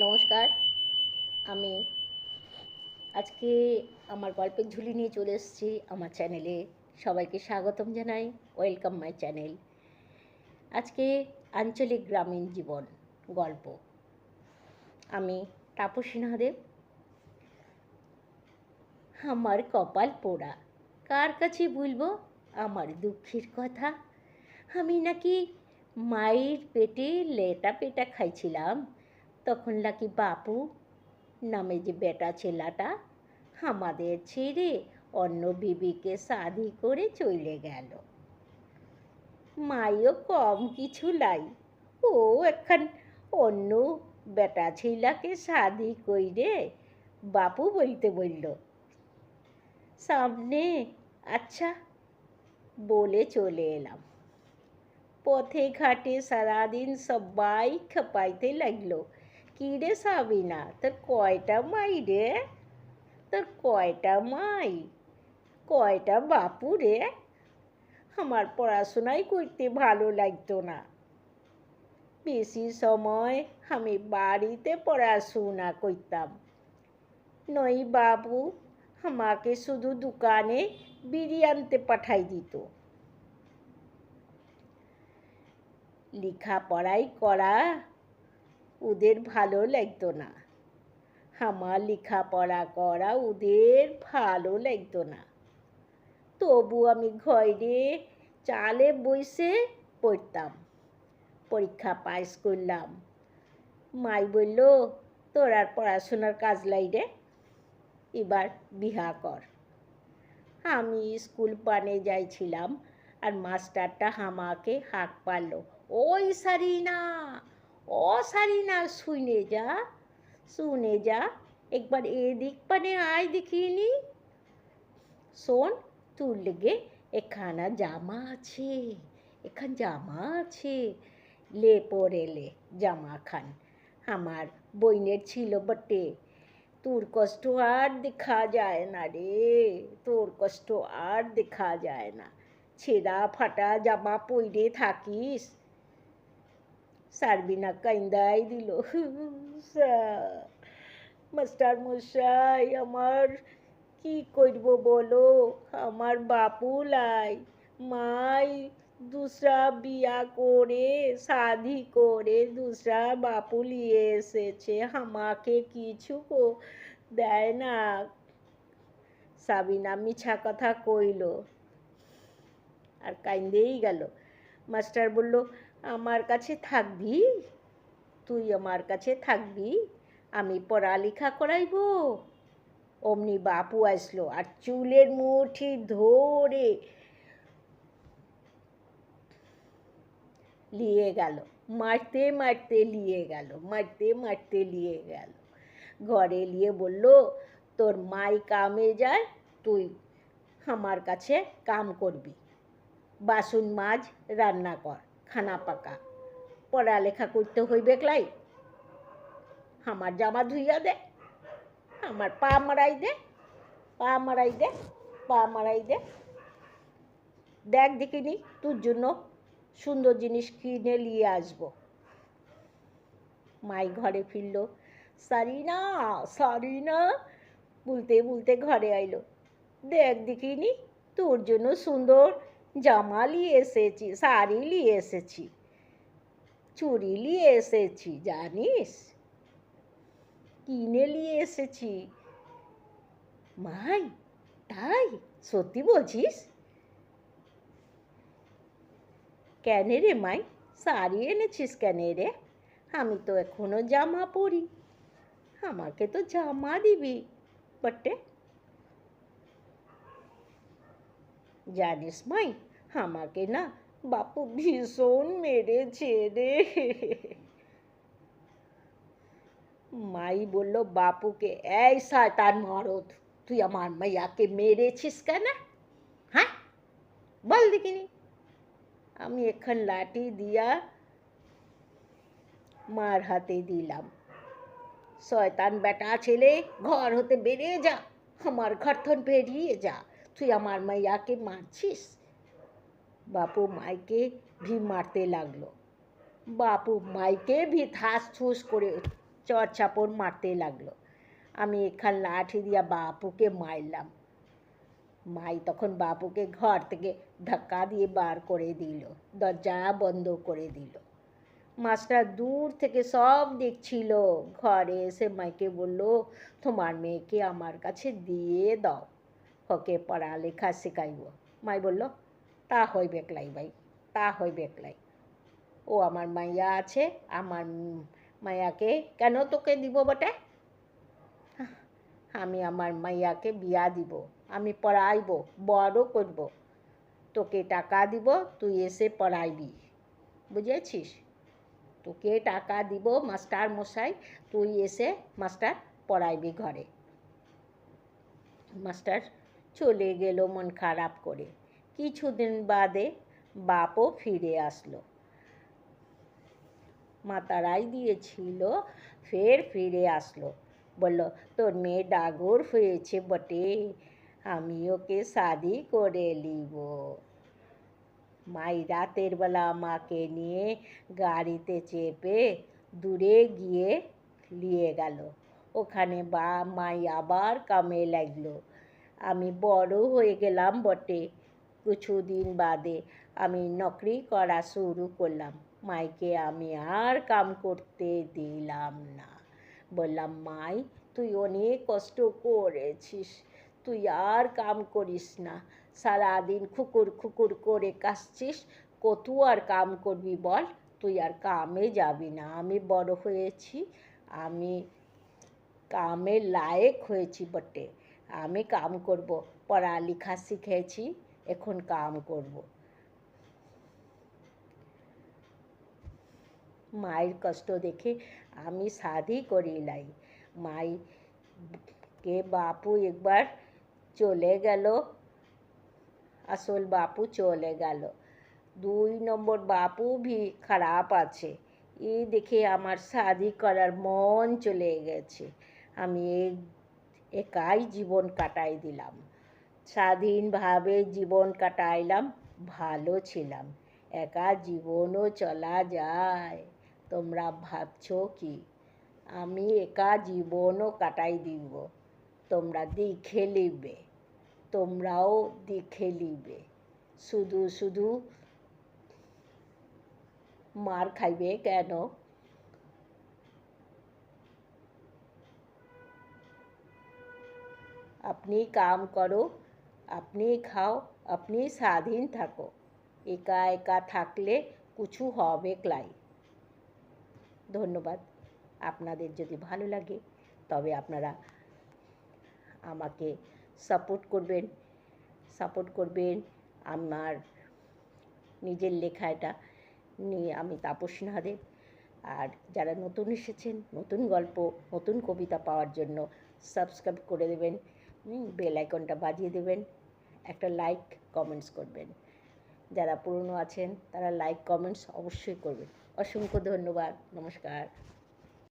নমস্কার। আমি আজকে আমার গল্পের ঝুলি নিয়ে চলে এসেছি আমার চ্যানেলে। সবাইকে স্বাগতম জানাই। Welcome my channel. আজকে আঞ্চলিক গ্রামীণ জীবন গল্প। আমি তাপসী নাহাদেব। আমার কপাল পোড়া, কার কাছে বলবো আমার দুঃখের কথা। আমি নাকি মায়ের পেটে লেটা পেটা খাইছিলাম, তখন নাকি বাপু নামে যে বেটা ছেলেটা আমাদের ছেড়ে অন্য বিবিকে শাদি করে চলে গেল। মাইও কম কিছু লাই, ও এখন অন্য বেটা ছেলেকে শাদি কইরে বাপু বলতে বলল সামনে। আচ্ছা বলে চলে এলাম। পথে ঘাটে সারাদিন সবাই খেপাইতে লাগলো, কি রে সাবিনা, তোর কয়টা মাই রে, তোর কয়টা মাই, কয়টা বাপু রে। আমার পড়াশোনাই করতে ভালো লাগতো না, বেশি সময় আমি বাড়িতে পড়াশোনা করতাম। নই বাবু আমাকে শুধু দোকানে বিড়ি আনতে পাঠাই দিত। লেখাপড়াই করা ওদের ভালো লাগতো না, আমার লেখাপড়া করা ওদের ভালো লাগতো না। তবু আমি ঘরে চালে বসে পড়তাম। পরীক্ষা পাস করলাম। মাই বলল তোর আর পড়াশোনার কাজ লাই রে, এবার বিহা কর। আমি স্কুল পানে যাইছিলাম আর মাস্টারটা আমাকে হাঁক পারল, ওই সারিনা, ও সারিনা, শুনে যা, শুনে যা, একবার এদিক পানে আয় দেখিনি। শোন, তোর লেগে এখানা জামা আছে, এখান জামা আছে, লে পরে লে জামা খান। আমার বইনের ছিল বটে, তোর কষ্ট আর দেখা যায় না রে, তোর কষ্ট আর দেখা যায় না, ছেঁড়া ফাটা জামা পইরে থাকিস। সারবিনা কাইন্দাই দিল। মাস্টার মশাই আমার কি করব বলো, আমার বাপু লাই মাই दूसरा বিয়া করে শাদি করে दूसरा বাপু নিয়ে এসেছে, আমাকে কিছু দেয় না। সাবিনা মিছা কথা কইল আর কাইন্দেই গেল। মাস্টার বলল আমার কাছে থাকবি, তুই আমার কাছে থাকবি, আমি পড়ালেখা করাইব। অমনি বাপু আসলো আর চুলের মুঠি ধরে নিয়ে গেল, মারতে মারতে নিয়ে গেল, মারতে মারতে নিয়ে গেল। ঘরে নিয়ে বলল তোর মাই কামে যায়, তুই আমার কাছে কাম করবি, বাসন মাজ, রান্না কর, খানা পাকা, পড়ালেখা করতে হইবে ক্লাই। আমার জামা ধুইয়া দে, আমার পা মারাই দে, পা মারাই দে, পা মারাই দে, দেখ দেখিনি তোর জন্য সুন্দর জিনিস কিনে নিয়ে আসবো। মাই ঘরে ফিরল, সারিনা, সারিনা বলতে বলতে ঘরে আইলো, দেখ দেখিনি তোর জন্য সুন্দর জামা নিয়ে এসেছি, শাড়ি নিয়ে এসেছি, চুড়ি নিয়ে এসেছি, জানিস কিনে নিয়ে এসেছি। মাই তাই? সত্যি বলছিস? কেন রে মাই, শাড়ি এনেছিস কেন রে? আমি তো এখনো জামা পরি, আমাকে তো জামা দিবি বটে। জানিস মাই, আমাকে না বাপু ভীষণ মেরেছে রে। মাই বলল বাপুকে, এই শয়তান মরদ, তুই আমার মাইয়াকে মেরেছিস কেন? হ্যাঁ বল দেখিনি। আমি এখন লাঠি দিয়া মার হাতে দিলাম, শয়তান বেটা ছেলে, ঘর হতে বেরিয়ে যা, আমার ঘর থেকে বেরিয়ে যা, তুই আমার মাইয়াকে মারছিস। বাপু মাইকে ভি মারতে লাগলো, বাপু মাইকে ভি ঠাস ঠুস করে চর চাপড় মারতে লাগলো। আমি এখান লাঠি দিয়া বাপুকে মারলাম। মাই তখন বাপুকে ঘর থেকে ধাক্কা দিয়ে বার করে দিল, দরজা বন্ধ করে দিল। মাস্টার দূর থেকে সব দেখছিল। ঘরে এসে মাইকে বলল, তোমার মেয়েকে আমার কাছে দিয়ে দাও, ওকে পড়ালেখা শেখাইব। মাই বলল, তা হইবে একলাই ভাই, তা হইবে একলাই। ও আমার মাইয়া আছে, আমার মাইয়াকে কেন তোকে দিব বটে? আমি আমার মাইয়াকে বিয়া দিব, আমি পড়াইব, বড় করব, তোকে টাকা দিব, তুই এসে পড়াইবি, বুঝেছিস? তোকে টাকা দিব মাস্টার মশাই, তুই এসে মাস্টার পড়াইবি ঘরে। মাস্টার চলে গেল মন খারাপ করে। কিছুদিন বাদে বাপও ফিরে আসলো। মাতারাই দিয়েছিল, ফের ফিরে আসলো। বলল, তোর মেয়ে ডাগর হয়েছে বটে, আমি ওকে শাদি করে নিব। মাই রাতের বেলা মাকে নিয়ে গাড়িতে চেপে দূরে গিয়ে নিয়ে গেল। ওখানে মাই আবার কামে লাগলো। আমি বড় হয়ে গেলাম বটে। কিছুদিন বাদে আমি নকরি করা শুরু করলাম। মাইকে আমি আর কাম করতে দিলাম না। বললাম, মাই তুই অনেক কষ্ট করেছিস, তুই আর কাম করিস না, সারাদিন খুকুর খুকুর করে কাশছিস, কত আর কাম করবি বল? তুই আর কামে যাবি না। আমি বড় হয়েছি, আমি কামের লায়েক হয়েছি বটে, আমি কাম করব, পড়ালেখা শিখেছি, এখন কাম করব। মায়ের কষ্ট দেখে আমি শাদি করিলাই। মাইকে বাপু একবার চলে গেল, আসল বাপু চলে গেল, 2 নম্বর বাপু ভি খারাপ আছে। এই দেখে আমার শাদি করার মন চলে গেছে। আমি একাই জীবন কাটাই দিলাম, স্বাধীনভাবে জীবন কাটাইলাম, ভালো ছিলাম। একা জীবনও চলা যায়, তোমরা ভাবছো কি আমি একা জীবনও কাটাই দিব? তোমরা দেখে নিবে, তোমরাও দেখে নিবে। শুধু শুধু মার খাইবে কেন? আপনি কাম করো, আপনি খাও, আপনি স্বাধীন থাকো। একা একা থাকলে কিছু হবে ক্লাই। ধন্যবাদ। আপনাদের যদি ভালো লাগে তবে আপনারা আমাকে সাপোর্ট করবেন। আমার নিজের লেখা এটা নিয়ে আমি তাপসী নাহাদের। আর যারা নতুন এসেছেন, নতুন গল্প, নতুন কবিতা পাওয়ার জন্য সাবস্ক্রাইব করে দেবেন, বেল আইকনটা বাজিয়ে দেবেন, একটা লাইক কমেন্টস করবেন। যারা পুরনো আছেন তারা লাইক কমেন্টস অবশ্যই করবেন। অসংখ্য ধন্যবাদ। নমস্কার।